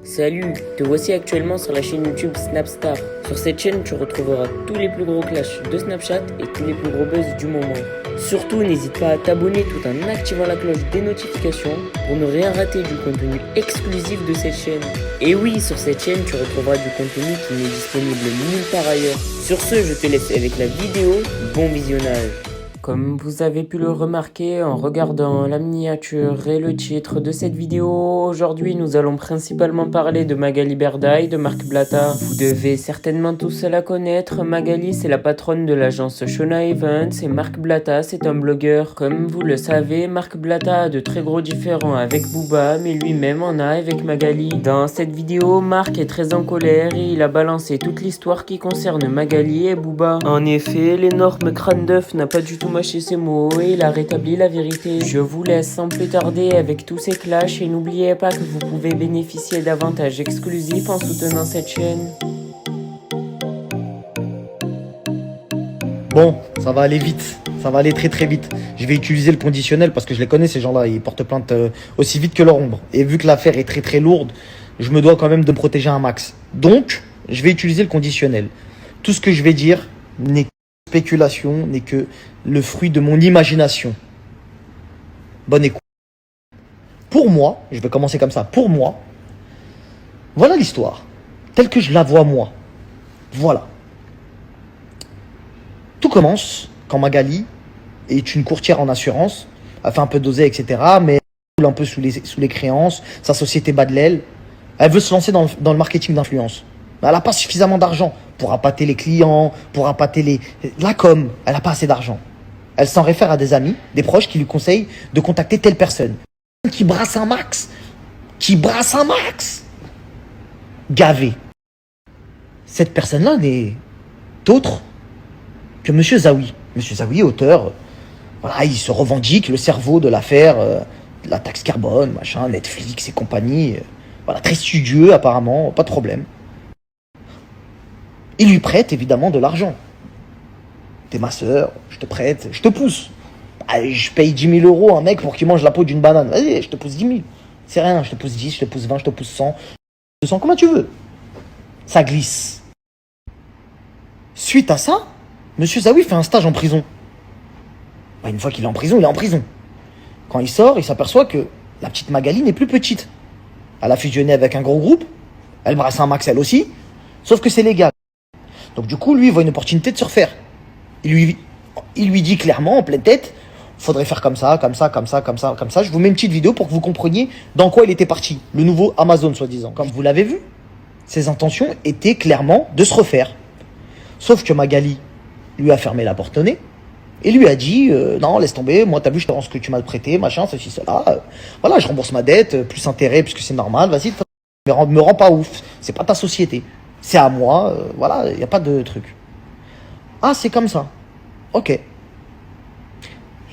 Salut, te voici actuellement sur la chaîne YouTube Snapstar. Sur cette chaîne, tu retrouveras tous les plus gros clashs de Snapchat et tous les plus gros buzz du moment. Surtout, n'hésite pas à t'abonner tout en activant la cloche des notifications pour ne rien rater du contenu exclusif de cette chaîne. Et oui, sur cette chaîne, tu retrouveras du contenu qui n'est disponible nulle part ailleurs. Sur ce, je te laisse avec la vidéo. Bon visionnage. Comme vous avez pu le remarquer en regardant la miniature et le titre de cette vidéo, aujourd'hui nous allons principalement parler de Magali Berda et de Marc Blatta. Vous devez certainement tous la connaître. Magali, c'est la patronne de l'agence Shona Events et Marc Blatta, c'est un blogueur. Comme vous le savez, Marc Blatta a de très gros différends avec Booba, mais lui-même en a avec Magali. Dans cette vidéo, Marc est très en colère et il a balancé toute l'histoire qui concerne Magali et Booba. En effet, l'énorme crâne d'œuf n'a pas du tout mâché ses mots et il a rétabli la vérité. Je vous laisse sans plus tarder avec tous ces clashs et n'oubliez pas que vous pouvez bénéficier d'avantages exclusifs en soutenant cette chaîne. Bon, ça va aller vite, ça va aller très très vite. Je vais utiliser le conditionnel parce que je les connais ces gens-là, ils portent plainte aussi vite que leur ombre. Et vu que l'affaire est très très lourde, je me dois quand même de me protéger un max. Donc, je vais utiliser le conditionnel. Tout ce que je vais dire n'est que spéculation, n'est que le fruit de mon imagination. Bonne écoute. Pour moi, je vais commencer comme ça, pour moi, voilà l'histoire, telle que je la vois moi. Voilà. Tout commence quand Magali est une courtière en assurance, elle fait un peu d'oseille, etc. Mais elle roule un peu sous les créances, sa société bat de l'aile. Elle veut se lancer dans le marketing d'influence. Mais elle n'a pas suffisamment d'argent pour appâter les clients, pour appâter la com. Elle n'a pas assez d'argent. Elle s'en réfère à des amis, des proches qui lui conseillent de contacter telle personne. Qui brasse un max. Qui brasse un max. Gavé. Cette personne-là n'est autre que Monsieur Zawi. Monsieur Zawi, auteur, voilà, il se revendique le cerveau de l'affaire, de la taxe carbone, machin, Netflix et compagnie. Voilà, très studieux apparemment, pas de problème. Il lui prête évidemment de l'argent. T'es ma soeur, je te prête, je te pousse. Je paye 10 000 euros à un mec pour qu'il mange la peau d'une banane. Vas-y, je te pousse 10 000. C'est rien, je te pousse 10, je te pousse 20, je te pousse 100. 200, comment tu veux. Ça glisse. Suite à ça, Monsieur Zawi fait un stage en prison. Une fois qu'il est en prison, il est en prison. Quand il sort, il s'aperçoit que la petite Magali n'est plus petite. Elle a fusionné avec un gros groupe. Elle brasse un max elle aussi. Sauf que c'est légal. Donc du coup, lui, il voit une opportunité de se refaire. Il lui dit clairement, en pleine tête, faudrait faire comme ça, comme ça, comme ça, comme ça, comme ça. Je vous mets une petite vidéo pour que vous compreniez dans quoi il était parti. Le nouveau Amazon, soi-disant. Comme vous l'avez vu, ses intentions étaient clairement de se refaire. Sauf que Magali lui a fermé la porte au nez et lui a dit non, laisse tomber, moi t'as vu, je te rends ce que tu m'as prêté, machin, ceci, cela. Voilà, je rembourse ma dette, plus intérêt, puisque c'est normal, vas-y, me rends pas ouf. C'est pas ta société. C'est à moi, voilà, il n'y a pas de truc. Ah, c'est comme ça. Ok.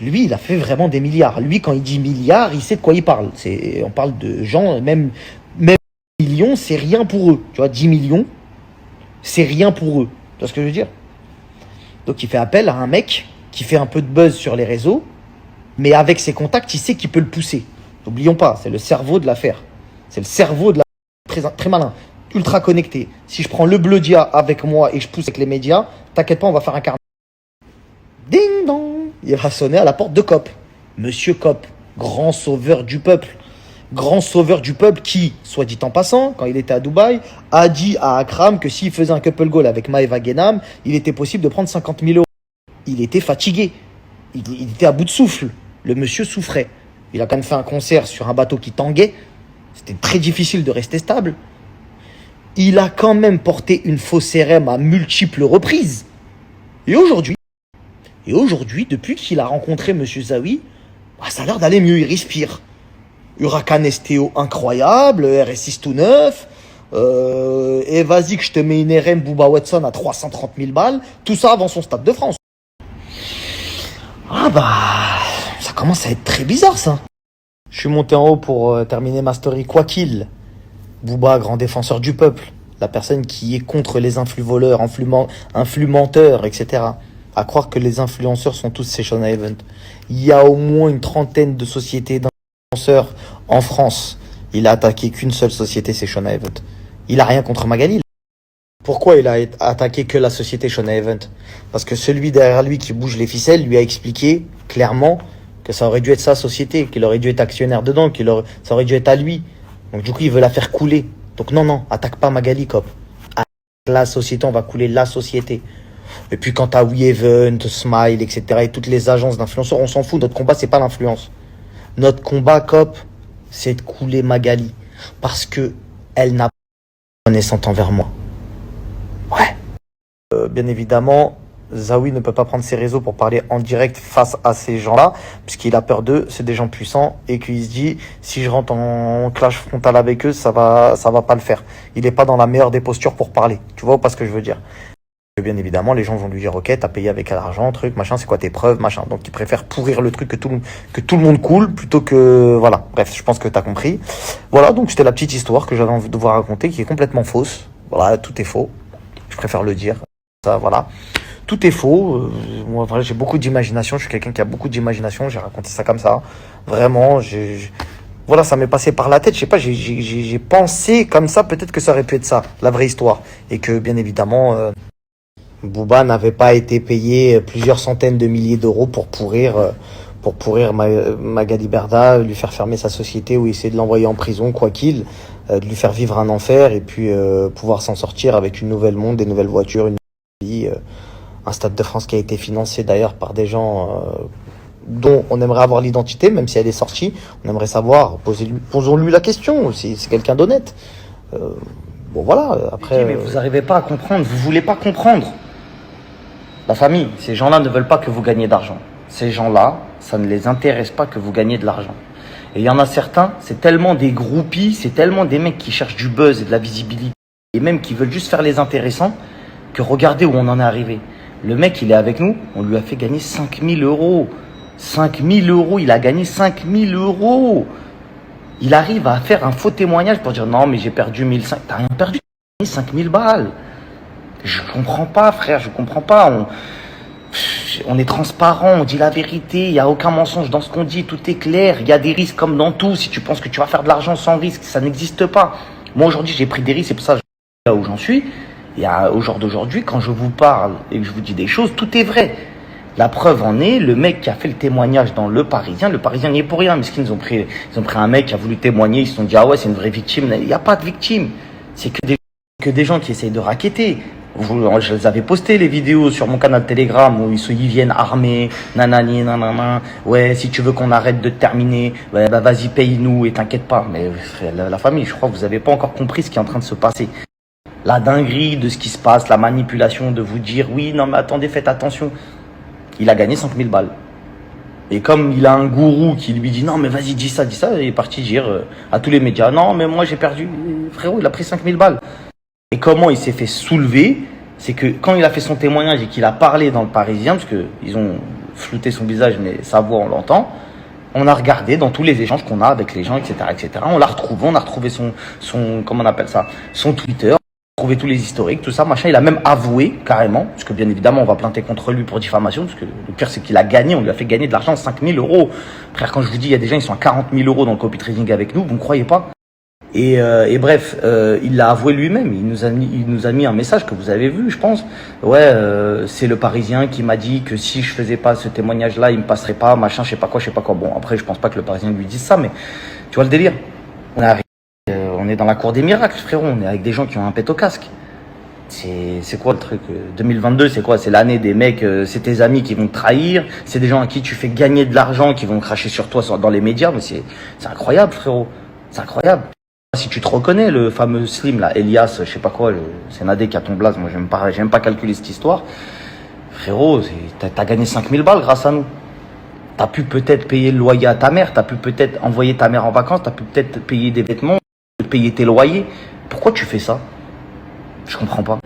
Lui, il a fait vraiment des milliards. Lui, quand il dit milliards, il sait de quoi il parle. On parle de gens, même millions, c'est rien pour eux. Tu vois, 10 millions, c'est rien pour eux. Tu vois ce que je veux dire? Donc, il fait appel à un mec qui fait un peu de buzz sur les réseaux, mais avec ses contacts, il sait qu'il peut le pousser. N'oublions pas, c'est le cerveau de l'affaire. C'est le cerveau de l'affaire. Très, très malin. Ultra connecté. Si je prends le Bleudia avec moi et je pousse avec les médias, t'inquiète pas, on va faire un carnet. Ding dong. Il va sonner à la porte de Cop. Monsieur Cop, grand sauveur du peuple. Grand sauveur du peuple qui, soit dit en passant, quand il était à Dubaï, a dit à Akram que s'il faisait un couple goal avec Maeva Genam, il était possible de prendre 50 000 euros. Il était fatigué. Il était à bout de souffle. Le monsieur souffrait. Il a quand même fait un concert sur un bateau qui tanguait. C'était très difficile de rester stable. Il a quand même porté une fausse RM à multiples reprises. Et aujourd'hui, depuis qu'il a rencontré Monsieur Zawi, ça a l'air d'aller mieux, il respire. Huracan STO incroyable, RS6 tout neuf, et vas-y que je te mets une RM Booba Watson à 330 000 balles, tout ça avant son Stade de France. Ça commence à être très bizarre ça. Je suis monté en haut pour terminer ma story, quoi qu'il. Booba, grand défenseur du peuple, la personne qui est contre les influx voleurs, influx menteurs, etc. À croire que les influenceurs sont tous ces Shona Event. Il y a au moins une trentaine de sociétés d'influenceurs en France. Il a attaqué qu'une seule société, c'est Shona Event. Il a rien contre Magali. Pourquoi il a attaqué que la société Shona Event? Parce que celui derrière lui qui bouge les ficelles lui a expliqué clairement que ça aurait dû être sa société, qu'il aurait dû être actionnaire dedans, ça aurait dû être à lui. Donc du coup, il veut la faire couler. Donc non, attaque pas Magali, cop. Attaque la société, on va couler la société. Et puis quant à WeEvent, Smile, etc. et toutes les agences d'influenceurs, on s'en fout. Notre combat, c'est pas l'influence. Notre combat, cop, c'est de couler Magali. Parce que elle n'a pas reconnaissante envers moi. Ouais. Bien évidemment, Zawi ne peut pas prendre ses réseaux pour parler en direct face à ces gens-là, puisqu'il a peur d'eux, c'est des gens puissants, et qu'il se dit, si je rentre en clash frontal avec eux, ça va pas le faire. Il est pas dans la meilleure des postures pour parler. Tu vois pas ce que je veux dire? Bien évidemment, les gens vont lui dire, ok, t'as payé avec l'argent, truc, machin, c'est quoi tes preuves, machin. Donc, il préfère pourrir le truc que tout le monde coule, plutôt que, voilà. Bref, je pense que t'as compris. Voilà, donc c'était la petite histoire que j'avais envie de vous raconter, qui est complètement fausse. Voilà, tout est faux. Je préfère le dire. Ça, voilà. Tout est faux. Moi, voilà, j'ai beaucoup d'imagination. Je suis quelqu'un qui a beaucoup d'imagination. J'ai raconté ça comme ça. Vraiment, voilà, ça m'est passé par la tête. Je sais pas, j'ai pensé comme ça. Peut-être que ça aurait pu être ça, la vraie histoire. Et que, bien évidemment, Booba n'avait pas été payé plusieurs centaines de milliers d'euros pour pourrir Magali Berda, lui faire fermer sa société ou essayer de l'envoyer en prison, quoi qu'il, de lui faire vivre un enfer et puis pouvoir s'en sortir avec une nouvelle monde, des nouvelles voitures, une nouvelle vie, un Stade de France qui a été financé d'ailleurs par des gens dont on aimerait avoir l'identité, même si elle est sortie. On aimerait savoir, posons-lui la question, si c'est quelqu'un d'honnête. Bon voilà, après... Mais vous n'arrivez pas à comprendre, vous voulez pas comprendre. La famille, ces gens-là ne veulent pas que vous gagnez d'argent. Ces gens-là, ça ne les intéresse pas que vous gagnez de l'argent. Et il y en a certains, c'est tellement des groupies, c'est tellement des mecs qui cherchent du buzz et de la visibilité, et même qui veulent juste faire les intéressants, que regardez où on en est arrivé. Le mec, il est avec nous, on lui a fait gagner 5000 euros. 5000 euros, il a gagné 5000 euros. Il arrive à faire un faux témoignage pour dire non, mais j'ai perdu 1500. T'as rien perdu, t'as gagné 5000 balles. Je comprends pas, frère, je comprends pas. On est transparent, on dit la vérité, il n'y a aucun mensonge dans ce qu'on dit, tout est clair. Il y a des risques comme dans tout. Si tu penses que tu vas faire de l'argent sans risque, ça n'existe pas. Moi, aujourd'hui, j'ai pris des risques, c'est pour ça que je suis là où j'en suis. Et au jour d'aujourd'hui, quand je vous parle et que je vous dis des choses, tout est vrai. La preuve en est, le mec qui a fait le témoignage dans Le Parisien n'y est pour rien. Mais ils ont pris un mec qui a voulu témoigner, ils se sont dit, ah ouais, c'est une vraie victime. Il n'y a pas de victime. C'est que des gens qui essayent de racketter. Je les avais posté les vidéos sur mon canal Telegram où ils viennent armés, nanani, nanana. Ouais, si tu veux qu'on arrête de te terminer, ouais, bah vas-y, paye-nous et t'inquiète pas. Mais frère, la famille, je crois que vous avez pas encore compris ce qui est en train de se passer. La dinguerie de ce qui se passe, la manipulation de vous dire, oui, non mais attendez, faites attention. Il a gagné 5000 balles. Et comme il a un gourou qui lui dit, non mais vas-y, dis ça, il est parti dire à tous les médias, non mais moi j'ai perdu. Frérot, il a pris 5000 balles. Et comment il s'est fait soulever, c'est que quand il a fait son témoignage et qu'il a parlé dans Le Parisien, parce qu'ils ont flouté son visage, mais sa voix, on l'entend, on a regardé dans tous les échanges qu'on a avec les gens, etc., etc. On l'a retrouvé, on a retrouvé son, comment on appelle ça, son Twitter, on a retrouvé tous les historiques, tout ça, machin. Il a même avoué, carrément, parce que bien évidemment, on va planter contre lui pour diffamation, parce que le pire, c'est qu'il a gagné, on lui a fait gagner de l'argent, 5000 euros. Frère, quand je vous dis, il y a des gens, ils sont à 40 000 euros dans le copy trading avec nous, vous ne croyez pas? Et bref, il l'a avoué lui-même. Il nous a mis un message que vous avez vu, je pense. Ouais, c'est Le Parisien qui m'a dit que si je faisais pas ce témoignage-là, il me passerait pas, machin, je sais pas quoi. Bon, après, je pense pas que Le Parisien lui dise ça, mais tu vois le délire. On est dans la cour des miracles, frérot. On est avec des gens qui ont un pet au casque. C'est quoi le truc? 2022, c'est quoi? C'est l'année des mecs, c'est tes amis qui vont te trahir, c'est des gens à qui tu fais gagner de l'argent, qui vont cracher sur toi dans les médias. Mais c'est incroyable, frérot. C'est incroyable. Si tu te reconnais, le fameux Slim, là, Elias, je sais pas quoi, c'est Nadé qui a ton blaze, moi j'aime pas calculer cette histoire. Frérot, t'as gagné 5000 balles grâce à nous. T'as pu peut-être payer le loyer à ta mère, t'as pu peut-être envoyer ta mère en vacances, t'as pu peut-être payer des vêtements, payer tes loyers. Pourquoi tu fais ça? Je comprends pas.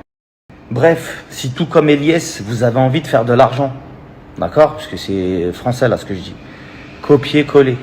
Bref, si tout comme Elias, vous avez envie de faire de l'argent, d'accord? Parce que c'est français là ce que je dis. Copier-coller.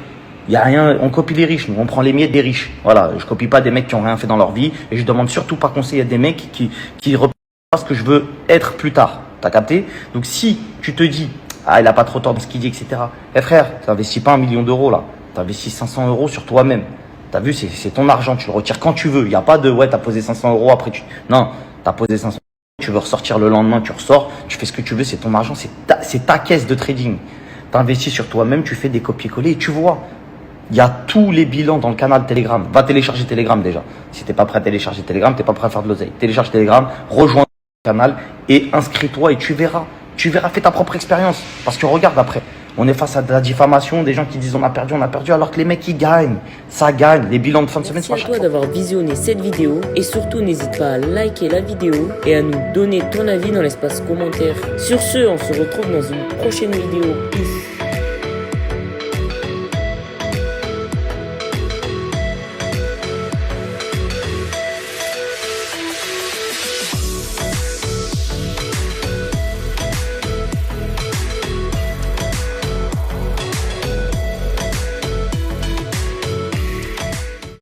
Il y a rien, on copie les riches, nous, on prend les miettes des riches. Voilà, je copie pas des mecs qui ont rien fait dans leur vie et je demande surtout pas conseil à des mecs qui représentent ce que je veux être plus tard. T'as capté? Donc si tu te dis, ah, il a pas trop tort dans ce qu'il dit, etc. Eh frère, t'investis pas 1 million d'euros là, t'investis 500 euros sur toi-même. T'as vu, c'est ton argent, tu le retires quand tu veux. Il n'y a pas de ouais, t'as posé 500 euros après tu. Non, t'as posé 500 euros, tu veux ressortir le lendemain, tu ressors, tu fais ce que tu veux, c'est ton argent, c'est ta caisse de trading. T'investis sur toi-même, tu fais des copier-coller et tu vois. Il y a tous les bilans dans le canal Telegram. Va télécharger Telegram déjà. Si t'es pas prêt à télécharger Telegram, t'es pas prêt à faire de l'oseille. Télécharge Telegram, rejoins le canal et inscris-toi et tu verras. Tu verras, fais ta propre expérience. Parce que regarde après, on est face à de la diffamation, des gens qui disent on a perdu, alors que les mecs ils gagnent. Ça gagne. Les bilans de fin de semaine, Merci c'est à pas toi chaque fois. d'avoir visionné cette vidéo et surtout n'hésite pas à liker la vidéo et à nous donner ton avis dans l'espace commentaire. Sur ce, on se retrouve dans une prochaine vidéo. Peace.